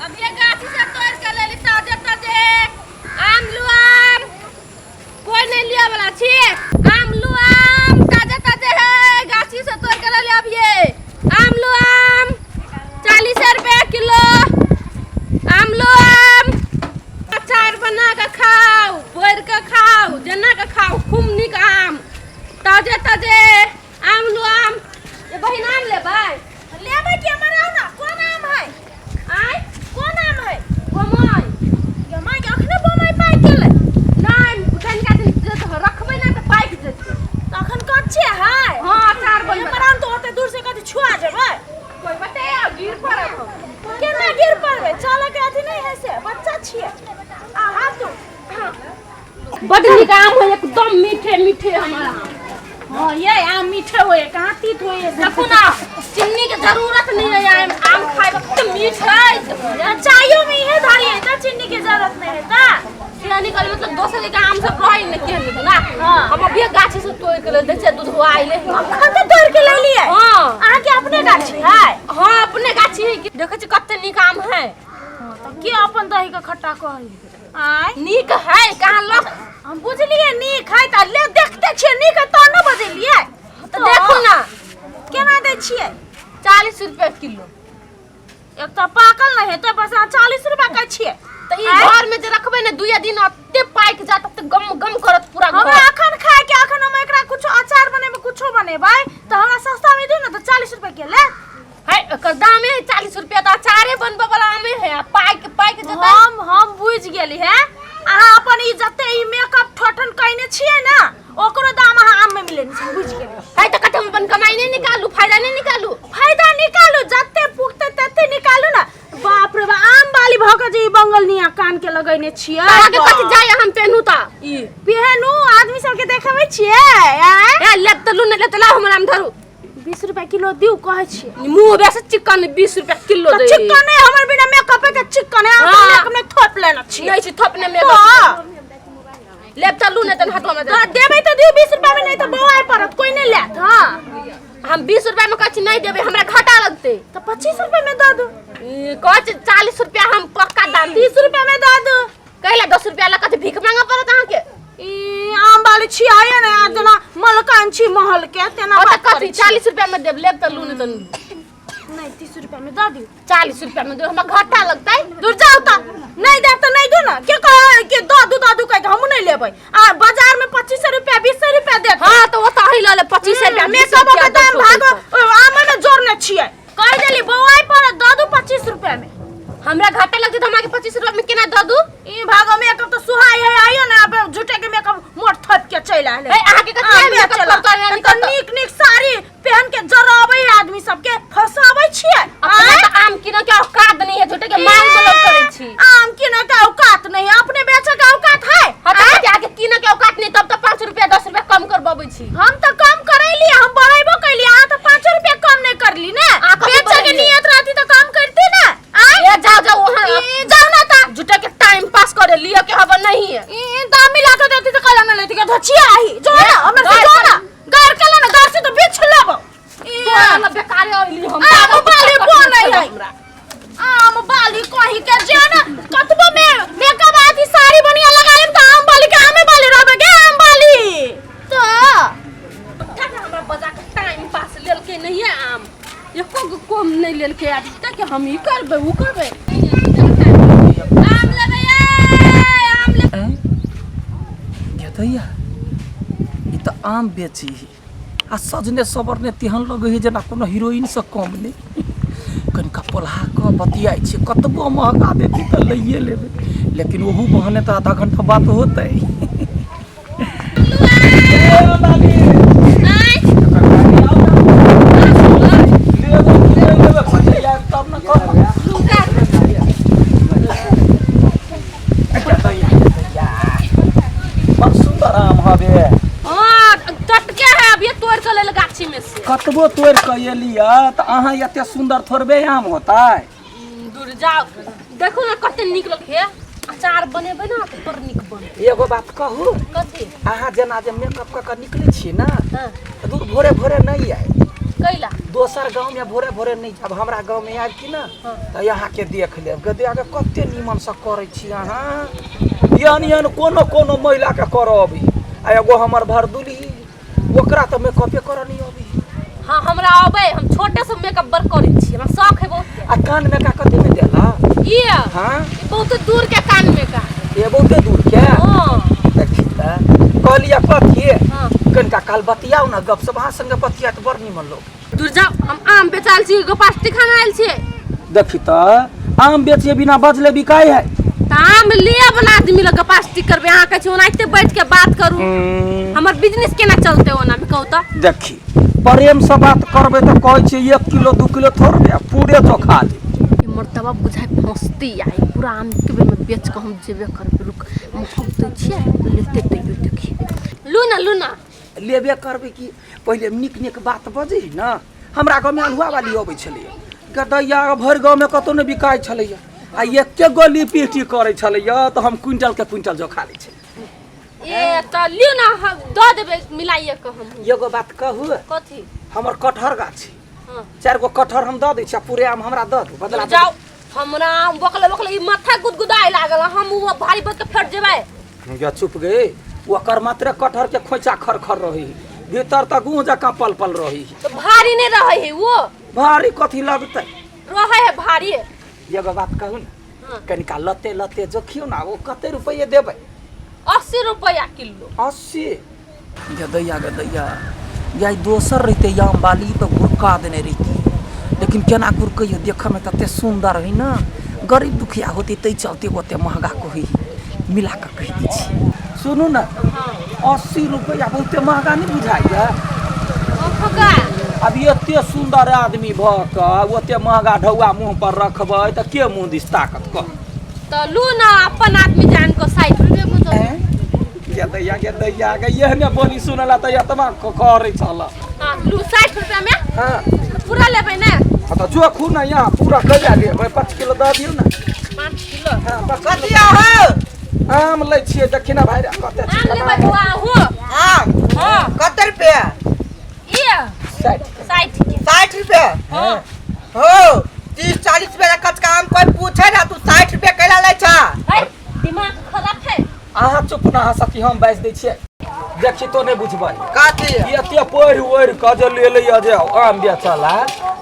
अब ये गाछी से तोड़ के ले ली ताजे ताजे आम लू आम कोई नहीं लिया वाला छी आम लू आम ताजे ताजे है गाछी से तोड़ के ले ली। अब ये आम लू आम 40 रुपए किलो आम लू आम अचार बना के खाओ भोर के खाओ जना के खाओ खूब निक आम ताजे ताजे आम लू आम। ये बहिन आम ले भाई लेबै के मराउ ना कोन आम है आय कोन आम है बमई गमाई के अखने बमई पाइ गेलै नहीं कनिका दिन रखबै ना त पाइक जेतै तखन कच्चे है हां अचार बन मराउ तो ओते दूर से कथि छुआ जेबै कोई बते गिर पड़ब केना गिर पड़बै चले के अथि नहीं है से बच्चा छिए आ हाथ तू बड़ निक आम है एकदम मीठे मीठे हमारा हां ये आम मीठे होए कहां तीत होए देखो ना चीनी के जरूरत नहीं है आम खाए तो मीठ है चाइयो में है धारी है त चीनी के जरूरत नहीं है ता यानी कल मतलब दोसर के आम से रही न के ना हम अभी गाछी से तोड़ के ले दे छै दूध आइले अखन तो तोड़ के ले लिए हां अहाँ के अपने गाछी है हां अपने गाछी है देखे छ कते निक आम है त के अपन दही के खट्टा कहली आय निक है कहां लोग हम बुझलिए नीक है त ले देखते छिए नीक त न बजलिए तो देखो ना केना दे छिए 40 रुपए किलो एक त पाकल नहीं है त बस 40 रुपया का छिए त ई घर में जे रखबे ने दुइया दिन अत्ते पाइक जात त गम गम करत पूरा हम घर अखन खाए के अखन हम एकरा कुछ अचार बनेबे कुछो बनेबै त हमरा सस्ता में दे न त 40 रुपया के ले है एकर दाम है 40 रुपया त अचारे बनबे वाला आमे है पाइक जता हम बुझ गेली है अहाँ अपन ई जते ई मेकअप ठठन कइने छिए ना ओकरो दाम अहाँ आम में मिले नहीं बुझ गेली है त कते हम अपन कमाई नहीं निकालू फायदा नहीं निकालू फायदा निकालू जते पुगते तते निकालू ना बाप रे बा आम बाली भक जे ई बंगलनिया कान के लगैने छिए आगे कथि जाय हम पेनू ता ई पेहनु आदमी सब के देखाबै छिए ए लेब त लू ने ले त ला हमरा में धरू 20 रुपया किलो दिउ कहै छिए मुंह बेस चिकन 20 रुपया किलो दे चिकन है हमर बिना मेकअप के चिकन है हाँ। हम मेकअप में थोप लेना छिए नहीं छी थपने में लेब त लू ने तन हटवा में तो देबै त दिउ 20 रुपया में नहीं त बौआइ पड़त कोई नहीं लेत हां हम 20 रुपया में कछ नहीं देबे हमरा घाटा लगते तो 25 रुपया में दे दो कछ 40 रुपया हम पक्का दाम 30 रुपया में दे दो कहला 10 रुपया ला कथि भीख मांगा पड़त अहाँ के ई आम वाली छियाए ना जना मलकान छी महल के तेना और बात कथि 40 रुपया में देब लेब त लू ने तन नहीं 30 रुपया में दे दियो 40 रुपया में दे हमरा घाटा लगतै दूर जाओ त नहीं दे त नहीं दो ना के कह के दादू कह के हम नहीं लेबै आ बाजार में 25 रुपया 20 रुपया दे हां तो ओता ही ल ले 25 रुपया में सब के दाम भागो आम में जोड़ने छिए कह देली बौआई पर दादू 25 रुपया में हमरा घाटा लगतै त हमरा के 25 रुपया में केना द दू ई भागो मेकअप तो सुहाई है आइयो ना अब झूठे के मेकअप मोट थप के चला है ए अहाँ के कथि मेकअप करने निकल नीक नीक साड़ी पहन के जराबै आदमी सब के फसाबै छिए अपना त आम किनो के औकात नहीं है झूठे के मांग के लोग करे छी आम किने के औकात नहीं अपने बेचे के औकात है हटा के आके किनो के औकात नहीं तब त 5 रुपया 10 रुपया कम करबबै छी हम तो कम करैली हम बढ़ाइबो कैली आ तो 5 रुपया कम नहीं करली ना बेचे के नियत रहती तो कम करती ना ए जाओ जाओ वहां जाओ ना ता झूठे के टाइम पास करे लियो के हवा नहीं है ई दाम मिला के देती तो कला ना लेती के धचिया आही जो ना हमर से जो ना गार के ना गार से तो बिछ लेबो ई वाला बेकार आइली हम आम बाली कोन है आम बाली कहि के जे ना कतबो में मेकअप आती साड़ी बढ़िया लगा लेम त आम बाली के आमे बाली रहबे के आम बाली तो हमरा बजा के टाइम पास लेल के नहीं है आम एको गो कम नहीं लेल के आज तक हम ही करबे उ करबे आम लेबे आम ले घेतैया ई त आम बेची आ सजने सबरने तेहन लगे है जना कोनो हीरोइन से कम नहीं कनिका पोल्हा क बतियाई छै कतबो महंगा देती त लइए लेबे लेकिन ओहू बहने त आधा घंटा बात होतै कतबो तोड़ के एलिया त अहाँ एते सुंदर थोड़बे आम होतै दूर जाओ देखो ना कते निक लगे है अचार बनेबे ना त बड़ निक बने एगो बात कहू कथि अहाँ जना जे मेकअप क के निकले छी ना हां दूर भोरे भोरे नहीं आए कैला दोसर गांव में भोरे भोरे नहीं जब हमरा गांव में आबि की ना तो यहाँ के देख लेब गदे आगे कते नीमन से करे छी अहाँ यान कोनो कोनो महिला के करब अभी आ एगो हमर भरदुली ओकरा तो मेकअपे कर नहीं अभी हाँ हमरा आबे हम छोटे से मेकअप बर करे छी हमरा शौक है बहुत आ कान में का कते में देला ये हां बहुत दूर के कान में का ये बहुत दूर के हां देखी त कहलिया कथी हां कनका काल बतियाओ ना गप सब अहाँ संगे बतिया त बड़ निमन लोग दूर जाओ हम आम बेचाल छी गोपाष्टी खाना आइल छी देखी त आम बेचिए बिना बजले बिकाय है आम लिया बना आदमी लग गोपाष्टी करबे अहाँ कह छी ओनाइते बैठ के बात करू हमर बिजनेस केना चलते ओना में कहू त देखी प्रेम से बात करबे तो कहै छी 1 किलो 2 किलो थोड़ दे पूरे तो खा ले मर्तबा बुझाय फंसती आई पूरा आम के बेर में बेच के हम जेबे करबे रुक हम तो छिए लेते तो देखी लूना लेबे करबे की पहले निक निक बात बजे ना हमरा गांव में अलुआ वाली आबै छलै गदैया भर गांव में कतो न बिकाय छलै आ एके गो लिपीटी करे छलै तो हम क्विंटल के क्विंटल जो खा लै छै ए त लियो ना द देबे मिलाइए के हम एगो बात कहू कथी हमर कटहर गाछी हां 4 गो कटहर हम द दै छी पूरे आम हमरा द दू बदला जाओ हमरा बकले ई माथा गुदगुदाय लागल हम वो भारी बद के फट जेबै या चुप गए ओकर मात्र कटहर के खोइचा खरखर रही भीतर तक गूं जका पल पल रही तो भारी नहीं रहे है वो भारी कथी लगतै रहे है भारी एगो बात कहू ना कनिका लते लते जोखियो ना वो कते रुपये देबै 80 रुपया किलो 80 गदैया या दोसर रहते याम बाली तो गुरका देने रहती लेकिन केना गुरकैयो देखे में तते सुंदर है ना गरीब दुखिया होती तै चलते ओते महंगा कही मिला के कह दै छी सुनू ना 80 रुपया बहुते महंगा नहीं बुझाइया अब एते सुंदर आदमी भ के ओते महंगा ढौआ मुंह पर रखबै त के मुंह दिस ताकत कर तो लू ना अपन आदमी जान को 60 रुपया बुझो गदैया यहने बोली सुनला त एतमा करे छला हां लू 60 रुपया में हां पूरा लेबै ना त जो खू ना यहाँ पूरा कजा ले 5 किलो द दियौ ना 5 किलो हां कतिया हो आम लै छियै देखिना भाइ कते आम लेबै बुआ हो आम हां कते रुपया ये 60 रुपया हां हो 30-40 रुपया कच का आम कोई पूछे ना तू 60 रुपया कैला ले छा दिमाग खराब है अहाँ चुप ना हंस कि हम बेच दै छियै देखी तो नहीं बुझबै काती एते पढ़ ओढ़ के जे ले लिया जे आम बेचला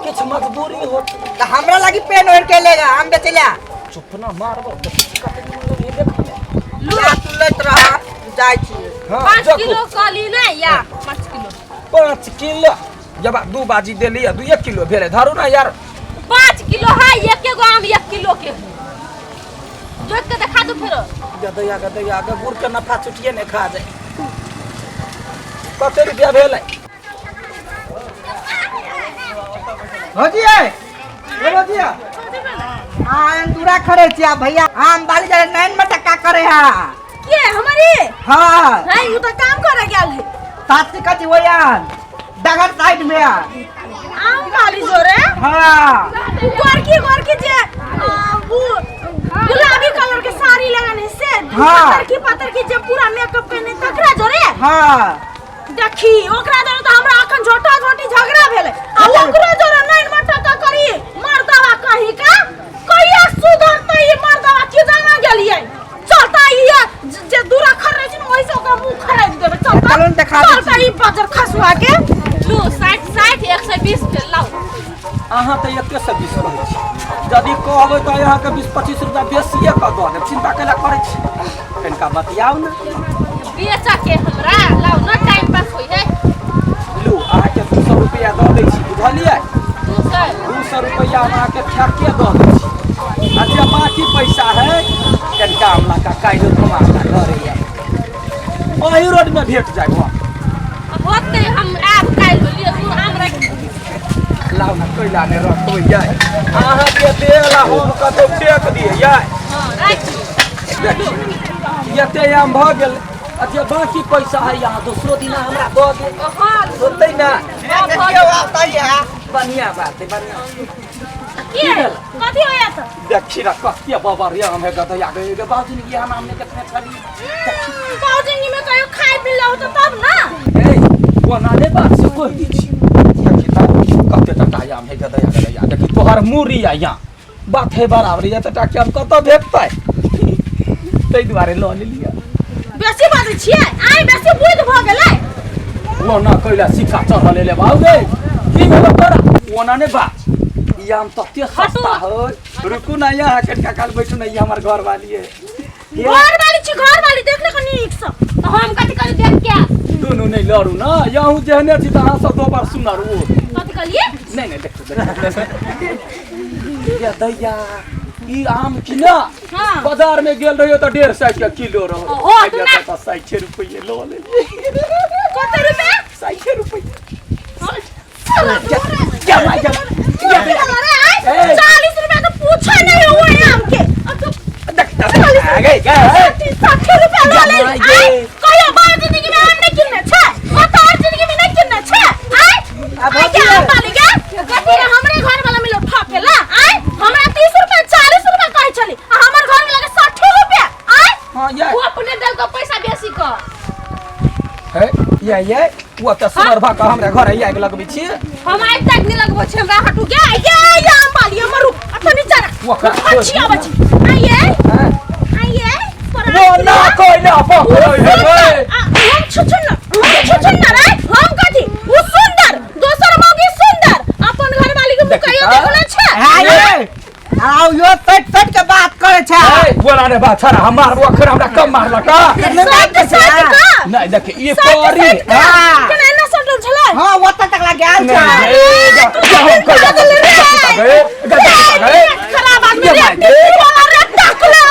किछ मजबूरी हो त हमरा लगी पेन ओढ़ के लेगा आम बेचला चुप ना मारबो कते देख लुआ तू लेत रहा जाय छी हां 5 किलो काली ना या 5 किलो 5 किलो जब 2 बाजी देली 2 किलो भेले धरू ना यार 5 किलो है एक एगो आम 1 किलो के जोत के दिखा दो फिर गदैया के गुड़ के नफा चुटिए ने खा जाए कते रुपया भेले भजिया ए भजिया हां दूरा खड़े छिया भैया आम बाली जरे 9 में टका करे हा के हमारी हां है यू तो काम करे गेल है साथी कथी होयान डगर साइड में आम वाली जोरे हां गोरकी जे गुलाबी कलर के साड़ी लगाने से हाँ। पत्थर की जे पूरा मेकअप करने तकरा जोरे हां देखी ओकरा जोरे तो हमरा अखन छोटा छोटी झगड़ा भेले आ ओकरा जोरे 9 में टका करी मर्दवा कहीं का कहिया सुधरते ई मर्दवा के जाना गेलिए चलता ई जे दूरा खरै छी ओइ से ओकरा मुंह खराब देबे चलता चलो देखा दै छी। चलता ई बाजार खसवा के लू 60 120 के लाओ अहाँ तो 120 कहै छी यदि कहबै तो यहाँ के 20-25 रुपया बेसिए क दऽ देब चिंता कैला करै छी कनिका बतियाओ ना बेचा के हमरा लाओ ना टाइम पास होई है लू अहाँ के 200 रुपया दऽ दै छी बुझलियै 200 रुपया अहाँ के ठेके दऽ दै छी आ जे बाकी पैसा है कनिका हमरा का काइलो तुम्हारा घरे या ओही रोड में भेट जाए वहाँ होते हम आब काल लियो तू आम रख लाओ ना कोइला ने रखबै जाय अहाँ के देला हम कतौ फेक दिए जाय हां राख एते आम भ गेल अच्छा बाकी पैसा है यहाँ दूसरो दिन हमरा दऽ दे हां होतै ना देखियो आता है बढ़िया बात है बढ़िया की कथी होया त देखी रा कत्ते बाबा रे हम है गदया गए बाजू ने हम हमने कितने छली बाउजिंग में कहियो खाइ पी लो तो तब ना ए कोना ले बात से कोई दी छी देखी त आम है गदा या देखी तोहर मुरी आ यहाँ बात है बराबर या त टाके हम कत भेटतै तै दुआरे ल लिया बेसी बात छियै आइ बेसी बुझ भ गेलै वो ना कइला शिक्षा चढ़ले ले भाउ गे की भेल तोरा ओना ने बात ई आम तते सस्ता है रुकू ना यहाँ कन काल बैठू ना ये हमर घर वाली है घर वाली छी घर वाली देखले क नीक स तो हम कथी करू देख के दोनों नहीं लड़ू ना यहाँ जहने छी तहाँ सब दो बार सुनर वो कथी कहलिए नहीं नहीं देखो ये दैया ई आम की ना हां बाजार में गेल रहियो तो 150 के किलो रहो ओ, तो ना। तो 60 रुपये लो ले कते रुपए 60 रुपये क्या भाई अरे 40 रुपए तो पूछा नहीं हुआ आम के आ गई क्या है 60 रुपए लो ले कहियो बार जिंदगी में आम नहीं किनने छै बताओ जिंदगी में नहीं किनने छै अब आई क्या आम वाली के कथी हमरे घर वाला मिलो ठकेला आई हमरा 30 रुपए 40 रुपए कहै छली आ हमर घर वाला के 60 रुपए आई हां ये वो अपने दल को पैसा बेसी क है ये वो त सुनरभा का हमरा घर आइ के लगबै छी हम आइ तक नहीं लगबो छै हमरा हटू के ये आम वाली हमर अथनी चना वो का अच्छी आवे छी आइए वो ना कोइला पकड़ो है हम छुछुन ना रे हम कथी वो सुंदर दोसर मौगी सुंदर अपन घर वाली के मुकैयो देखले छै आइए आओ यो सट सट के बात करे छै बोला रे बात छरा हमार वखर हमरा कम मारला का सट नहीं देख ये परी हां केना ना सटल छले हां वो तक लग गेल छै खराब आदमी रे वाला रे टकला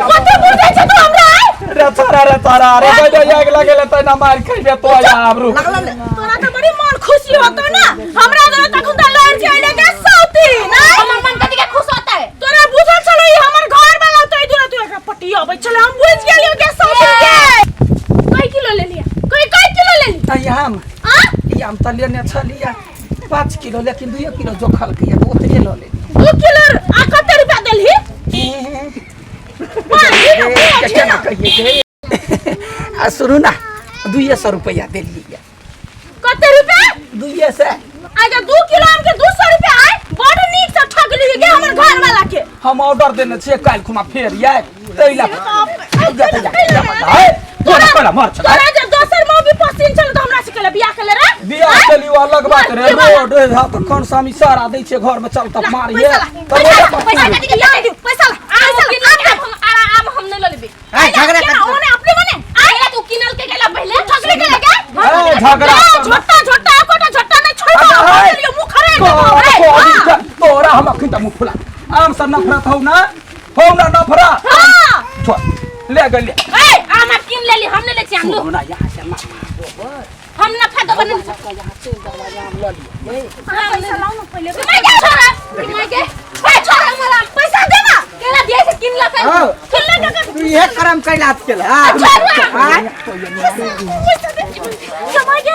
कते बुझै छै तू हमरा रे तारा रे बजे आग लागेले त ना मार खइबे तो आबरू तोरा त बड़ी मन खुशी होतो ना हमरा जरा तखन त लड़ छै के सौती ना हमर मन कथी के खुश होता है तोरा बुझल छलै हमर घर वाला तै दूर तू एकरा पट्टी आबै छलै हम बुझ गेलियो के सौती के कई किलो ले लिया कई किलो ले ली त हम आ ई हम त लेने छलिया 5 किलो लेकिन 2 किलो जो खल के तो ओतने ल ले 2 किलो आ कते रुपया देलही क्या कहिए आ सुनु ना 200 रुपया दे लिया कते रुपया 200 आगे 2 किलो आम के 200 रुपया आय बड़ नीक से ठग ली के हमर घर वाला के हम ऑर्डर देने छे काल खुमा फेर ये तैला तोरा मर छ तोरा जे दोसर मौगी पसिन चल त हमरा से केले बियाह केले रे बियाह चली अलग बात रे रोड हा त कोन सामी सारा दै छे घर में चल त मारिए पैसा कथि के याद दियो पैसा आम हम नहीं ल लेबे ए झगड़ा कर ओने अपने मने आइला तू किनल के गेला पहले ठगले के लगे ए झगड़ा झोटा कोटा झोटा नहीं छोड़ मुंह खरे तोरा हम अखन त मुंह फुला आम से नफरत हो ना नफरत हां छोड़ ले गल ले ए आम किन लेली हम नहीं ले छी हम लो ना यहाँ से हम नफा दो बने यहाँ से दरवाजा हम ल लिए पैसा लाओ ना पहले मैं क्या छोरा मैं के ए छोरा मला पैसा दे ना केला दिए से किन ला के हां किन ले का तू ये करम कैलात केला पैसा दे समय के